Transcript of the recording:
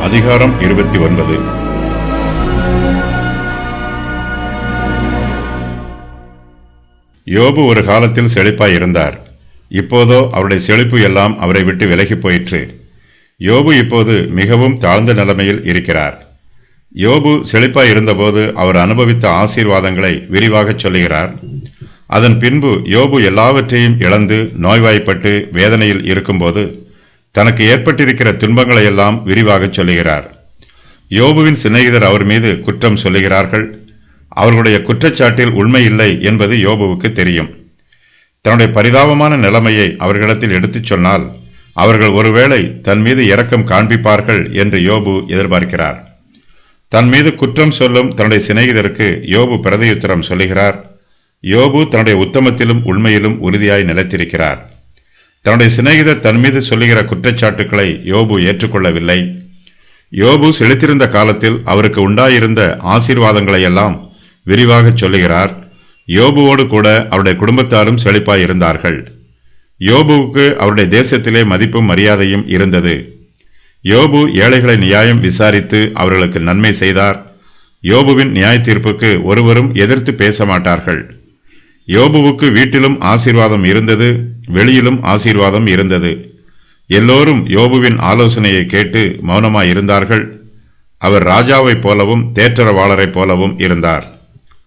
அதிகாரம் 29. யோபு ஒரு காலத்தில் செழிப்பாய் இருந்தார். இப்போதோ அவருடைய செழிப்பு எல்லாம் அவரை விட்டு விலகி போயிற்று. யோபு இப்போது மிகவும் தாழ்ந்த நிலைமையில் இருக்கிறார். யோபு செழிப்பாய் இருந்தபோது அவர் அனுபவித்த ஆசீர்வாதங்களை விரிவாக சொல்லுகிறார். அதன் பின்பு யோபு எல்லாவற்றையும் இழந்து நோய்வாய்ப்பட்டு வேதனையில் இருக்கும்போது தனக்கு ஏற்பட்டிருக்கிற துன்பங்களை எல்லாம் விரிவாக சொல்லுகிறார். யோபுவின் சிநேகிதர் அவர் மீது குற்றம் சொல்லுகிறார்கள். அவர்களுடைய குற்றச்சாட்டில் உண்மை இல்லை என்பது யோபுவுக்கு தெரியும். தன்னுடைய பரிதாபமான நிலைமையை அவர்களிடத்தில் எடுத்துச் சொன்னால் அவர்கள் ஒருவேளை தன் மீது இரக்கம் காண்பிப்பார்கள் என்று யோபு எதிர்பார்க்கிறார். தன் மீது குற்றம் சொல்லும் தன்னுடைய சிநேகிதருக்கு யோபு பிரதியுத்தரம் சொல்லுகிறார். யோபு தன்னுடைய உத்தமத்திலும் உண்மையிலும் உறுதியாய் நிலைத்திருக்கிறார். தன்னுடைய சிநேகிதர் தன் மீது சொல்லுகிற குற்றச்சாட்டுக்களை யோபு ஏற்றுக்கொள்ளவில்லை. யோபு செழித்திருந்த காலத்தில் அவருக்கு உண்டாயிருந்த ஆசீர்வாதங்களை எல்லாம் விரிவாக சொல்லுகிறார். யோபுவோடு கூட அவருடைய குடும்பத்தாரும் செழிப்பாய் இருந்தார்கள். யோபுவுக்கு அவருடைய தேசத்திலே மதிப்பும் மரியாதையும் இருந்தது. யோபு ஏழைகளை நியாயம் விசாரித்து அவர்களுக்கு நன்மை செய்தார். யோபுவின் நியாய தீர்ப்புக்கு ஒருவரும் எதிர்த்து பேச மாட்டார்கள். யோபுவுக்கு வீட்டிலும் ஆசீர்வாதம் இருந்தது, வெளியிலும் ஆசீர்வாதம் இருந்தது. எல்லோரும் யோபுவின் ஆலோசனையை கேட்டு மௌனமாய் இருந்தார்கள். அவர் ராஜாவைப் போலவும் தேற்றரவாளரைப் போலவும் இருந்தார்.